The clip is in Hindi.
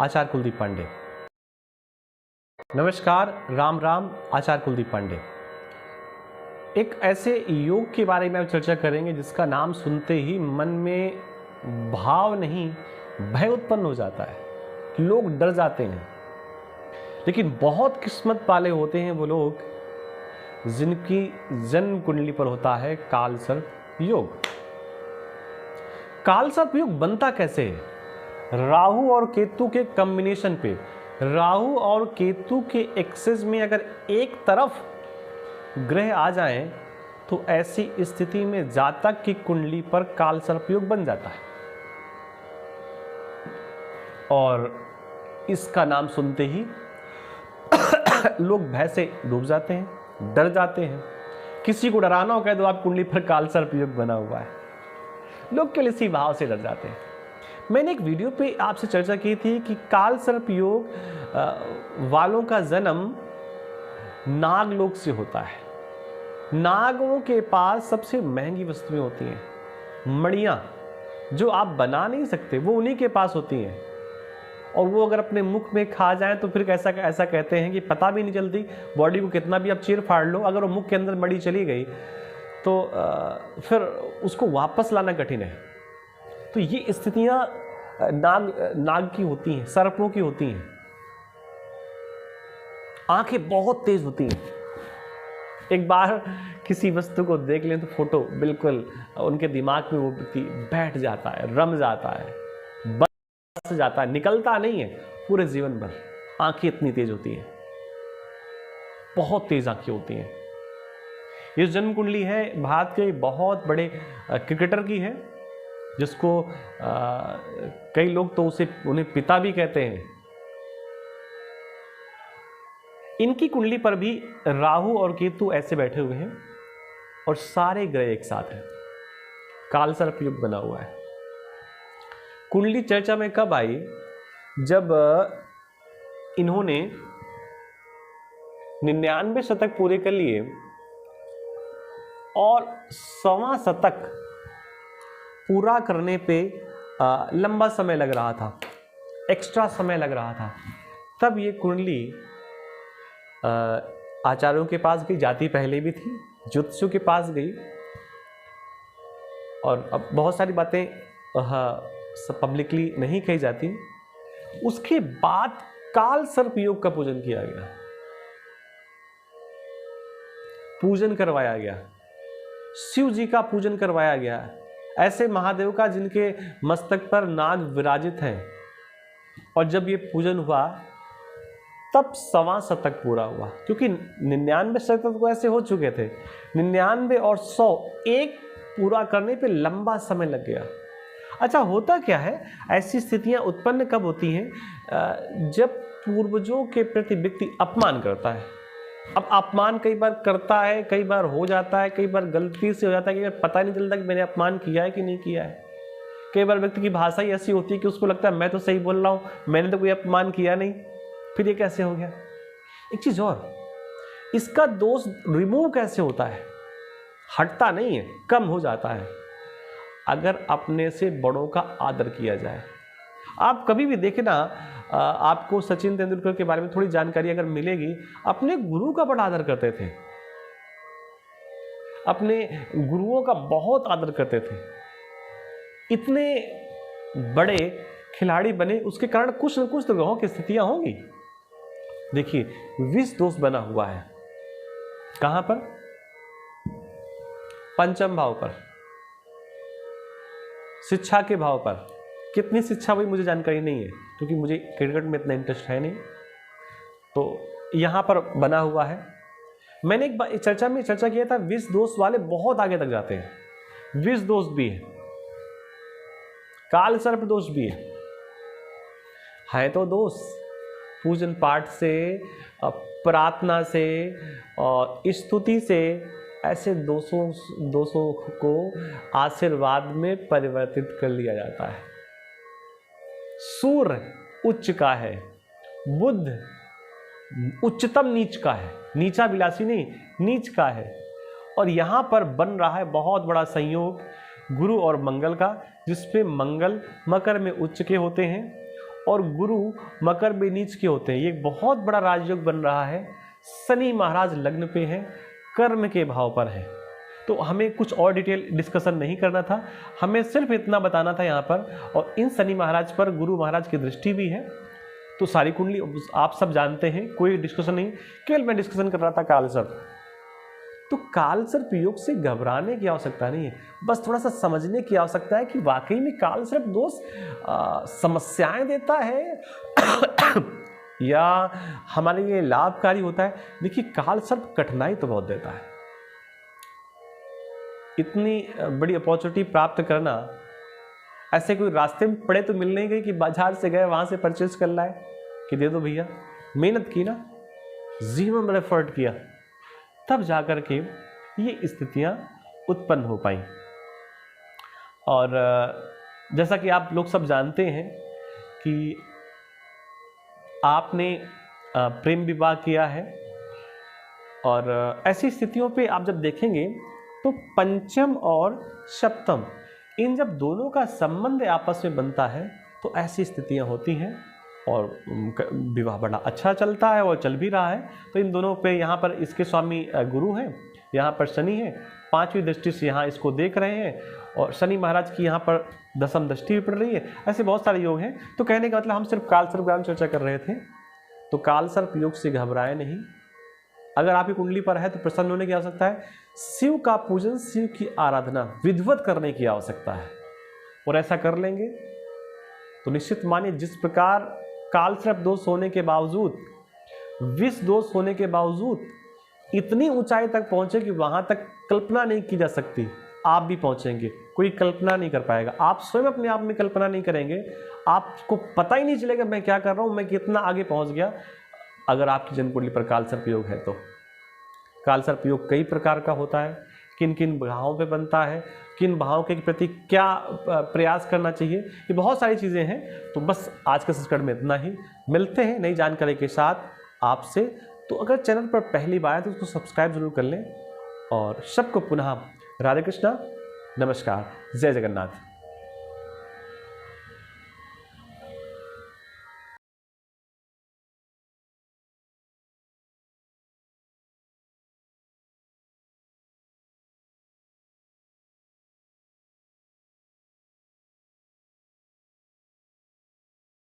आचार्य कुलदीप पांडे। नमस्कार, राम राम। आचार्य कुलदीप पांडे। एक ऐसे योग के बारे में हम चर्चा करेंगे जिसका नाम सुनते ही मन में भाव नहीं भय उत्पन्न हो जाता है, लोग डर जाते हैं। लेकिन बहुत किस्मत वाले होते हैं वो लोग जिनकी जन्म कुंडली पर होता है कालसर्प योग। कालसर्प योग बनता कैसे है? राहु और केतु के कॉम्बिनेशन पे, राहु और केतु के एक्सेस में अगर एक तरफ ग्रह आ जाएं तो ऐसी स्थिति में जातक की कुंडली पर कालसर्प योग बन जाता है और इसका नाम सुनते ही लोग भय से डूब जाते हैं, डर जाते हैं। किसी को डराना हो कह दो आप कुंडली पर कालसर्प योग बना हुआ है, लोग केवल इसी भाव से डर जाते हैं। मैंने एक वीडियो पे आपसे चर्चा की थी कि कालसर्प योग वालों का जन्म नागलोक से होता है। नागों के पास सबसे महंगी वस्तुएं होती हैं, मणियां जो आप बना नहीं सकते, वो उन्हीं के पास होती हैं। और वो अगर अपने मुख में खा जाएं तो फिर ऐसा कहते हैं कि पता भी नहीं चलती, बॉडी को कितना भी आप चीर फाड़ लो, अगर वो मुख के अंदर मणि चली गई तो फिर उसको वापस लाना कठिन है। तो ये स्थितियां नाग की होती हैं, सर्पों की होती हैं। आंखें बहुत तेज होती हैं। एक बार किसी वस्तु को देख लें तो फोटो बिल्कुल उनके दिमाग में वो बैठ जाता है, रम जाता है, बस जाता है, निकलता नहीं है पूरे जीवन भर। आंखें इतनी तेज होती हैं, बहुत तेज आंखें होती हैं। ये जन्म कुंडली है भारत के बहुत बड़े क्रिकेटर की है, जिसको कई लोग तो उन्हें पिता भी कहते हैं। इनकी कुंडली पर भी राहु और केतु ऐसे बैठे हुए हैं और सारे ग्रह एक साथ हैं, कालसर्प योग बना हुआ है। कुंडली चर्चा में कब आई? जब इन्होंने 99 शतक पूरे कर लिए और 1.25 शतक पूरा करने पे लंबा समय लग रहा था, एक्स्ट्रा समय लग रहा था। तब ये कुंडली आचार्यों के पास गई, जाति पहले भी थी, ज्योतिषियों के पास गई और अब बहुत सारी बातें पब्लिकली नहीं कही जाती। उसके बाद कालसर्प योग का पूजन किया गया, पूजन करवाया गया, शिव जी का पूजन करवाया गया, ऐसे महादेव का जिनके मस्तक पर नाग विराजित हैं। और जब ये पूजन हुआ तब 1.25 शतक पूरा हुआ, क्योंकि 99 शतक तो ऐसे हो चुके थे। 99 और 100 एक पूरा करने पे लंबा समय लग गया। अच्छा, होता क्या है, ऐसी स्थितियां उत्पन्न कब होती हैं? जब पूर्वजों के प्रति व्यक्ति अपमान करता है। अब अपमान कई बार करता है, कई बार हो जाता है, कई बार गलती से हो जाता है, कई बार पता नहीं चलता कि मैंने अपमान किया है कि नहीं किया है। कई बार व्यक्ति की भाषा ही ऐसी होती है कि उसको लगता है मैं तो सही बोल रहा हूँ, मैंने तो कोई अपमान किया नहीं, फिर ये कैसे हो गया? एक चीज और, इसका दोष रिमूव कैसे होता है? हटता नहीं है, कम हो जाता है अगर अपने से बड़ों का आदर किया जाए। आप कभी भी देखें ना, आपको सचिन तेंदुलकर के बारे में थोड़ी जानकारी अगर मिलेगी, अपने गुरु का बड़ा आदर करते थे, अपने गुरुओं का बहुत आदर करते थे। इतने बड़े खिलाड़ी बने, उसके कारण कुछ न कुछ तो ग्रहों की स्थितियां होंगी। देखिए, विष दोष बना हुआ है कहां पर? पंचम भाव पर, शिक्षा के भाव पर। कितनी शिक्षा हुई मुझे जानकारी नहीं है, क्योंकि मुझे क्रिकेट में इतना इंटरेस्ट है नहीं, तो यहां पर बना हुआ है। मैंने एक बार चर्चा में चर्चा किया था, विष दोष वाले बहुत आगे तक जाते हैं। विष दोष भी है, कालसर्प दोष भी है तो दोष पूजन पाठ से, प्रार्थना से और स्तुति से ऐसे दोषों को आशीर्वाद में परिवर्तित कर लिया जाता है। सूर्य उच्च का है, बुध उच्चतम नीच का है, नीचा विलासी नहीं, नीच का है। और यहां पर बन रहा है बहुत बड़ा संयोग गुरु और मंगल का, जिसमें मंगल मकर में उच्च के होते हैं और गुरु मकर में नीच के होते हैं। ये एक बहुत बड़ा राजयोग बन रहा है। शनि महाराज लग्न पे है, कर्म के भाव पर है। तो हमें कुछ और डिटेल डिस्कशन नहीं करना था, हमें सिर्फ इतना बताना था यहाँ पर। और इन शनि महाराज पर गुरु महाराज की दृष्टि भी है। तो सारी कुंडली आप सब जानते हैं, कोई डिस्कशन नहीं, केवल मैं डिस्कशन कर रहा था कालसर्प। तो कालसर्प योग से घबराने की आवश्यकता नहीं है, बस थोड़ा सा समझने की आवश्यकता है कि वाकई में कालसर्प दोष समस्याएं देता है या हमारे लिए लाभकारी होता है। देखिए, कालसर्प कठिनाई तो बहुत देता है। इतनी बड़ी अपॉर्चुनिटी प्राप्त करना, ऐसे कोई रास्ते में पड़े तो मिल नहीं गई कि बाजार से गए वहां से परचेज कर लाए कि दे दो भैया। मेहनत की ना, जीवन में एफर्ट किया, तब जाकर के ये स्थितियां उत्पन्न हो पाई। और जैसा कि आप लोग सब जानते हैं कि आपने प्रेम विवाह किया है, और ऐसी स्थितियों पे आप जब देखेंगे तो पंचम और सप्तम, इन जब दोनों का संबंध आपस में बनता है तो ऐसी स्थितियां होती हैं और विवाह बड़ा अच्छा चलता है और चल भी रहा है। तो इन दोनों पे यहाँ पर इसके स्वामी गुरु हैं, यहाँ पर शनि है, 5वीं दृष्टि से यहाँ इसको देख रहे हैं, और शनि महाराज की यहाँ पर 10वीं दृष्टि भी पड़ रही है। ऐसे बहुत सारे योग हैं। तो कहने का मतलब हम सिर्फ कालसर्प ज्ञान चर्चा कर रहे थे। तो कालसर्प योग से घबराए नहीं। अगर आपकी कुंडली पर है तो प्रसन्न होने की आवश्यकता है। शिव का पूजन, शिव की आराधना विधिवत करने की आवश्यकता है, और ऐसा कर लेंगे तो निश्चित मानिए, जिस प्रकार कालसर्प दोष होने के बावजूद, विष दोष होने के बावजूद इतनी ऊंचाई तक पहुंचे कि वहां तक कल्पना नहीं की जा सकती, आप भी पहुंचेंगे। कोई कल्पना नहीं कर पाएगा, आप स्वयं अपने आप में कल्पना नहीं करेंगे, आपको पता ही नहीं चलेगा मैं क्या कर रहा हूं, मैं कितना आगे पहुंच गया। अगर आपकी जन्म कुंडली पर कालसर्प योग है तो कालसर्प योग कई प्रकार का होता है, किन किन भावों पे बनता है, किन भावों के प्रति क्या प्रयास करना चाहिए, ये बहुत सारी चीज़ें हैं। तो बस आज के संस्करण में इतना ही। मिलते हैं नई जानकारी के साथ आपसे। तो अगर चैनल पर पहली बार है तो उसको सब्सक्राइब जरूर कर लें, और सबको पुनः राधे कृष्णा, नमस्कार, जय जगन्नाथ।